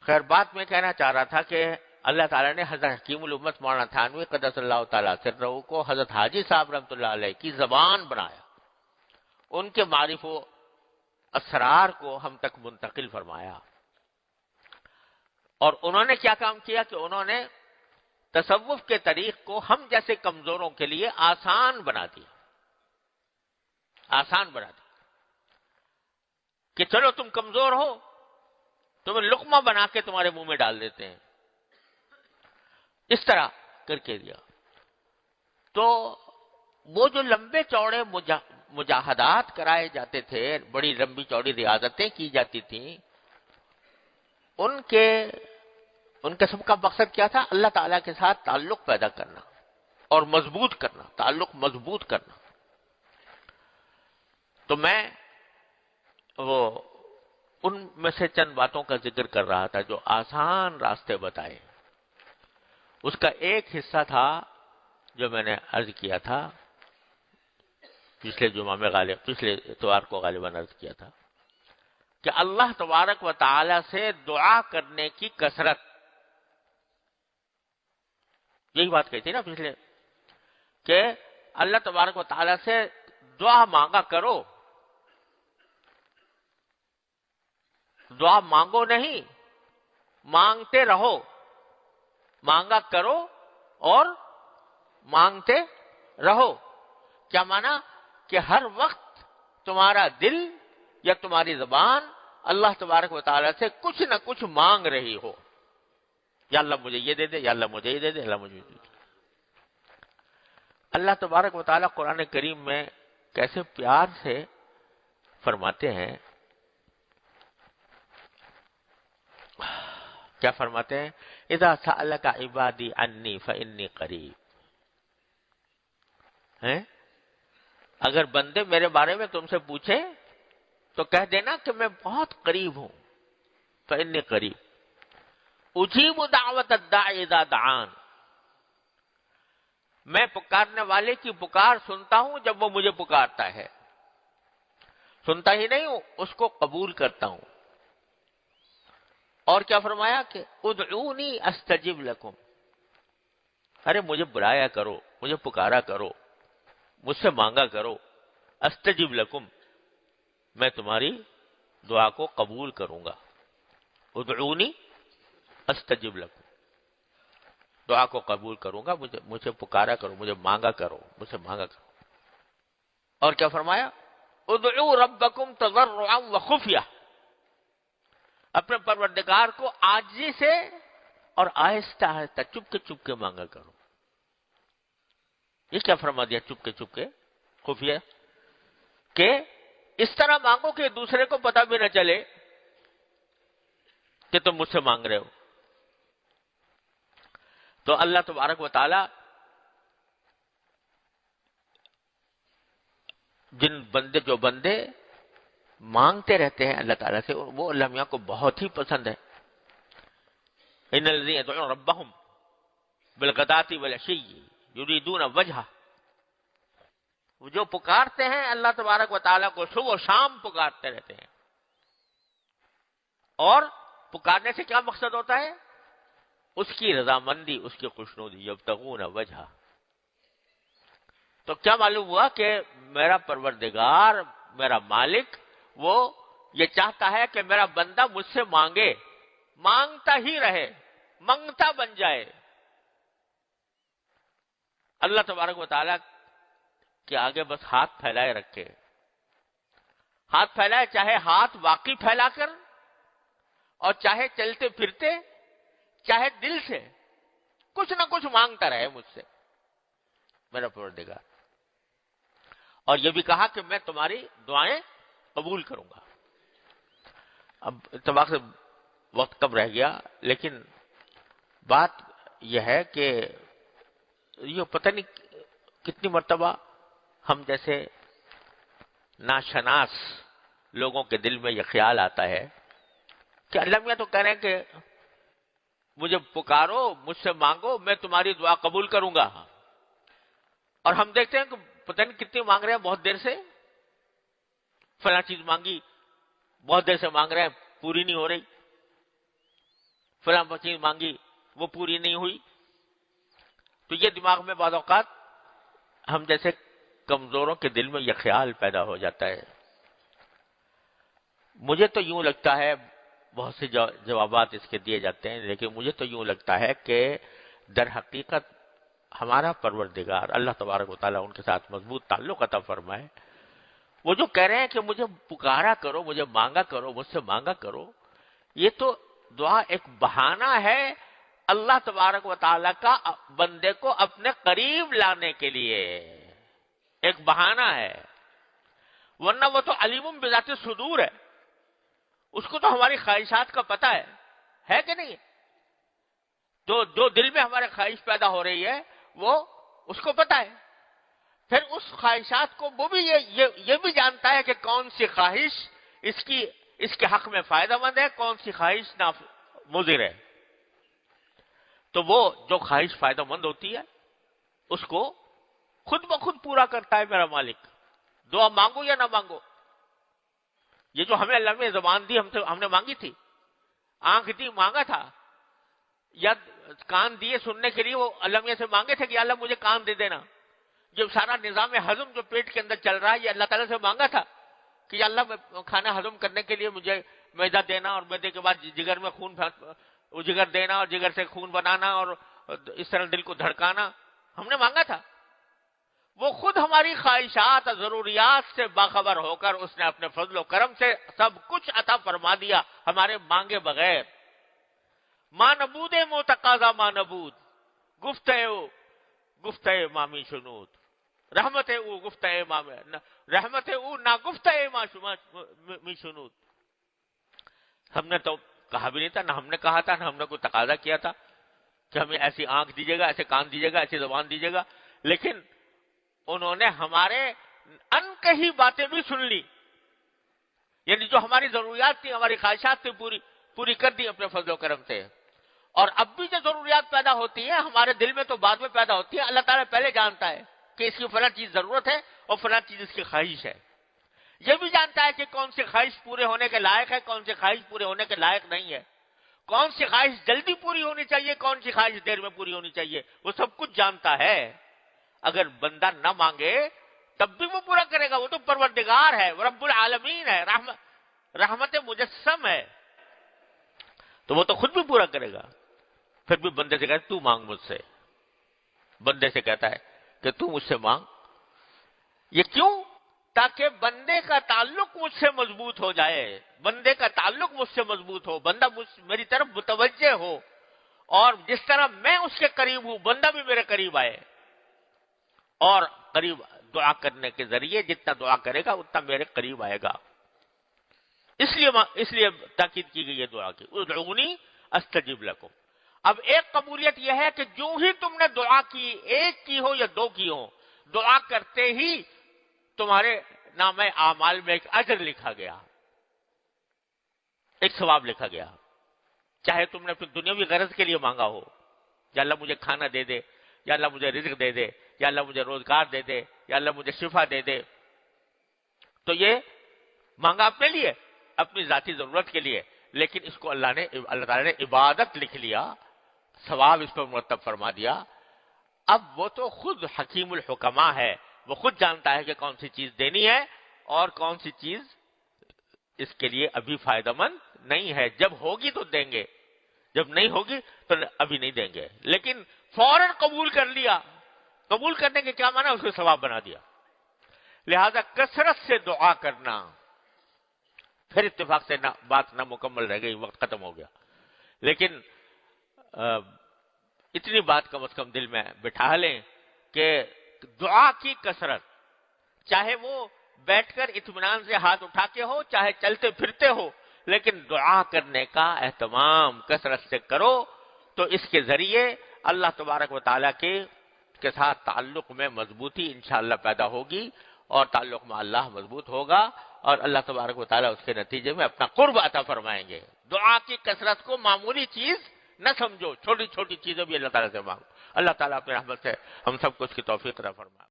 خیر بات میں کہنا چاہ رہا تھا کہ اللہ تعالیٰ نے حضرت حکیم الامت مولانا تھانوی قدس اللہ تعالیٰ سرہ کو حضرت حاجی صاحب رحمۃ اللہ علیہ کی زبان بنایا، ان کے معارف و اسرار کو ہم تک منتقل فرمایا. اور انہوں نے کیا کام کیا کہ انہوں نے تصوف کے طریق کو ہم جیسے کمزوروں کے لیے آسان بنا دیا، آسان بنا دیا کہ چلو تم کمزور ہو، تمہیں لقمہ بنا کے تمہارے منہ میں ڈال دیتے ہیں، اس طرح کر کے دیا. تو وہ جو لمبے چوڑے مجاہدات کرائے جاتے تھے، بڑی لمبی چوڑی ریاضتیں کی جاتی تھیں، ان کے سب کا مقصد کیا تھا؟ اللہ تعالیٰ کے ساتھ تعلق پیدا کرنا اور مضبوط کرنا، تعلق مضبوط کرنا. تو میں وہ ان میں سے چند باتوں کا ذکر کر رہا تھا جو آسان راستے بتائے. اس کا ایک حصہ تھا جو میں نے عرض کیا تھا پچھلے جمعہ میں، پچھلے اتوار کو غالباً عرض کیا تھا کہ اللہ تبارک و تعالی سے دعا کرنے کی کثرت. یہی بات کہی تھی نا پچھلے، کہ اللہ تبارک و تعالی سے دعا مانگا کرو، دعا مانگو نہیں، مانگتے رہو. مانگا کرو اور مانگتے رہو. کیا مانا؟ کہ ہر وقت تمہارا دل یا تمہاری زبان اللہ تبارک و تعالیٰ سے کچھ نہ کچھ مانگ رہی ہو. یا اللہ مجھے یہ دے دے، یا اللہ مجھے یہ دے دے، اللہ مجھے یہ دے دے. اللہ تبارک و تعالیٰ قرآن کریم میں کیسے پیار سے فرماتے ہیں، کیا فرماتے ہیں؟ اذا سألک عبادی انی فانی قریب. اگر بندے میرے بارے میں تم سے پوچھیں تو کہہ دینا کہ میں بہت قریب ہوں. فانی قریب اجیب دعوت الداعی اذا دعان. میں پکارنے والے کی پکار سنتا ہوں جب وہ مجھے پکارتا ہے. سنتا ہی نہیں ہوں، اس کو قبول کرتا ہوں. اور کیا فرمایا کہ ادعونی استجب لکم. ارے مجھے بلایا کرو، مجھے پکارا کرو، مجھ سے مانگا کرو. استجب لکم، میں تمہاری دعا کو قبول کروں گا. ادعونی استجب لکم، دعا کو قبول کروں گا. مجھے پکارا کرو، مجھے مانگا کرو، مجھ سے مانگا کرو. اور کیا فرمایا؟ ادعوا ربکم تضرعا وخفیہ. اپنے پروردگار کو عاجزی سے اور آہستہ آہستہ چپ کے مانگا کرو. یہ کیا فرما دیا؟ چپ کے خفیہ، کہ اس طرح مانگو کہ دوسرے کو پتہ بھی نہ چلے کہ تم مجھ سے مانگ رہے ہو. تو اللہ تبارک و تعالی جو بندے مانگتے رہتے ہیں اللہ تعالیٰ سے، وہ اللہ میاں کو بہت ہی پسند ہے. ان الذین یدعون ربهم بالغداۃ والعشی یریدون وجہہ. وہ جو پکارتے ہیں اللہ تبارک و تعالیٰ کو، صبح و شام پکارتے رہتے ہیں. اور پکارنے سے کیا مقصد ہوتا ہے؟ اس کی رضامندی، اس کی خوشنودی. یبتغون وجہہ. تو کیا معلوم ہوا کہ میرا پروردگار، میرا مالک، وہ یہ چاہتا ہے کہ میرا بندہ مجھ سے مانگے، مانگتا ہی رہے، منگتا بن جائے. اللہ تبارک و تعالیٰ کے آگے بس ہاتھ پھیلائے رکھے. ہاتھ پھیلائے، چاہے ہاتھ واقعی پھیلا کر، اور چاہے چلتے پھرتے، چاہے دل سے کچھ نہ کچھ مانگتا رہے مجھ سے میرا پروردگار. اور یہ بھی کہا کہ میں تمہاری دعائیں قبول کروں گا. اب اتفاق سے وقت کم رہ گیا، لیکن بات یہ ہے کہ یہ پتہ نہیں کتنی مرتبہ ہم جیسے ناشناس لوگوں کے دل میں یہ خیال آتا ہے کہ اللہ میاں تو کہہ رہے ہیں کہ مجھے پکارو، مجھ سے مانگو، میں تمہاری دعا قبول کروں گا. اور ہم دیکھتے ہیں کہ پتہ نہیں کتنی مانگ رہے ہیں، بہت دیر سے فلاں چیز مانگی، بہت دیر سے مانگ رہے ہیں، پوری نہیں ہو رہی. فلاں چیز مانگی وہ پوری نہیں ہوئی. تو یہ دماغ میں بعض اوقات ہم جیسے کمزوروں کے دل میں یہ خیال پیدا ہو جاتا ہے. مجھے تو یوں لگتا ہے، بہت سے جوابات اس کے دیے جاتے ہیں، لیکن مجھے تو یوں لگتا ہے کہ در حقیقت ہمارا پروردگار اللہ تبارک و تعالیٰ ان کے ساتھ مضبوط تعلق عطا فرمائے، وہ جو کہہ رہے ہیں کہ مجھے پکارا کرو، مجھے مانگا کرو، مجھ سے مانگا کرو، یہ تو دعا ایک بہانہ ہے اللہ تبارک و تعالیٰ کا بندے کو اپنے قریب لانے کے لیے، ایک بہانہ ہے. ورنہ وہ تو علیم بذات الصدور ہے، اس کو تو ہماری خواہشات کا پتہ ہے کہ نہیں؟ جو دل میں ہمارے خواہش پیدا ہو رہی ہے وہ اس کو پتہ ہے. پھر اس خواہشات کو وہ بھی یہ بھی جانتا ہے کہ کون سی خواہش اس کے حق میں فائدہ مند ہے، کون سی خواہش مضر ہے. تو وہ جو خواہش فائدہ مند ہوتی ہے اس کو خود بخود پورا کرتا ہے میرا مالک. دعا مانگو یا نہ مانگو، یہ جو ہمیں اللہ نے زبان دی ہم نے مانگی تھی، آنکھ دی مانگا تھا، یا کان دیے سننے کے لیے وہ اللہ سے مانگے تھے کہ اللہ مجھے کان دے دینا. جو سارا نظام ہضم جو پیٹ کے اندر چل رہا ہے یہ اللہ تعالیٰ سے مانگا تھا کہ اللہ کھانا ہضم کرنے کے لیے مجھے میدا دینا، اور میدے کے بعد جگر میں خون جگر دینا، اور جگر سے خون بنانا، اور اس طرح دل کو دھڑکانا ہم نے مانگا تھا. وہ خود ہماری خواہشات اور ضروریات سے باخبر ہو کر اس نے اپنے فضل و کرم سے سب کچھ عطا فرما دیا ہمارے مانگے بغیر. ماں نبود متقاضا ماں نبود گفتہ مامی شنود رحمت او گفتہ مام رحمت او نا گفتہ مامی شنود. ہم نے تو کہا بھی نہیں تھا، نہ ہم نے کہا تھا، نہ ہم نے کوئی تقاضا کیا تھا کہ ہمیں ایسی آنکھ دیجیے گا، ایسے کان دیجیے گا، ایسی زبان دیجیے گا. لیکن انہوں نے ہمارے ان کہی باتیں بھی سن لی، یعنی جو ہماری ضروریات تھی، ہماری خواہشات تھی، پوری کر دی اپنے فضل و کرم سے. اور اب بھی جو ضروریات پیدا ہوتی ہیں ہمارے دل میں تو بعد میں پیدا ہوتی ہے. اللہ تعالیٰ پہلے جانتا ہے کہ اس کی فلاں چیز ضرورت ہے اور فلاں چیز اس کی خواہش ہے. یہ بھی جانتا ہے کہ کون سی خواہش پورے ہونے کے لائق ہے، کون سی خواہش پورے ہونے کے لائق نہیں ہے، کون سی خواہش جلدی پوری ہونی چاہیے، کون سی خواہش دیر میں پوری ہونی چاہیے. وہ سب کچھ جانتا ہے. اگر بندہ نہ مانگے تب بھی وہ پورا کرے گا. وہ تو پروردگار ہے، وہ رب العالمین ہے، رحمت مجسم ہے، تو وہ تو خود بھی پورا کرے گا. پھر بھی بندے سے کہتا تو مانگ مجھ سے، بندے سے کہتا ہے کہ تو مجھ سے مانگ. یہ کیوں؟ تاکہ بندے کا تعلق مجھ سے مضبوط ہو جائے، بندے کا تعلق مجھ سے مضبوط ہو، بندہ میری طرف متوجہ ہو، اور جس طرح میں اس کے قریب ہوں بندہ بھی میرے قریب آئے. اور قریب دعا کرنے کے ذریعے جتنا دعا کرے گا اتنا میرے قریب آئے گا. اس لیے تاکید کی گئی ہے دعا کی، ادعونی استجب لکم. اب ایک قبولیت یہ ہے کہ جو ہی تم نے دعا کی، ایک کی ہو یا دو کی ہو، دعا کرتے ہی تمہارے نامہ اعمال میں ایک اجر لکھا گیا، ایک ثواب لکھا گیا. چاہے تم نے اپنی دنیاوی غرض کے لیے مانگا ہو، یا اللہ مجھے کھانا دے دے، یا اللہ مجھے رزق دے دے، یا اللہ مجھے روزگار دے دے، یا اللہ مجھے شفا دے دے، تو یہ مانگا اپنے لیے، اپنی ذاتی ضرورت کے لیے. لیکن اس کو اللہ تعالیٰ نے عبادت لکھ لیا، ثواب اس پر مرتب فرما دیا. اب وہ تو خود حکیم الحکماء ہے، وہ خود جانتا ہے کہ کون سی چیز دینی ہے اور کون سی چیز اس کے لیے ابھی فائدہ مند نہیں ہے. جب ہوگی تو دیں گے، جب نہیں ہوگی تو ابھی نہیں دیں گے. لیکن فوراً قبول کر لیا. قبول کرنے کے کیا معنی؟ اس کو ثواب بنا دیا. لہذا کثرت سے دعا کرنا. پھر اتفاق سے بات نامکمل رہ گئی، وقت ختم ہو گیا. لیکن اتنی بات کم از کم دل میں بٹھا لیں کہ دعا کی کثرت، چاہے وہ بیٹھ کر اطمینان سے ہاتھ اٹھا کے ہو، چاہے چلتے پھرتے ہو، لیکن دعا کرنے کا اہتمام کثرت سے کرو. تو اس کے ذریعے اللہ تبارک و تعالیٰ کے ساتھ تعلق میں مضبوطی انشاءاللہ پیدا ہوگی، اور تعلق میں اللہ مضبوط ہوگا، اور اللہ تبارک و تعالیٰ اس کے نتیجے میں اپنا قرب عطا فرمائیں گے. دعا کی کثرت کو معمولی چیز نہ سمجھو، چھوٹی چھوٹی چیزیں بھی اللہ تعالیٰ سے مانگو. اللہ تعالیٰ اپنے رحمت سے ہم سب کو اس کی توفیق عطا فرمائے.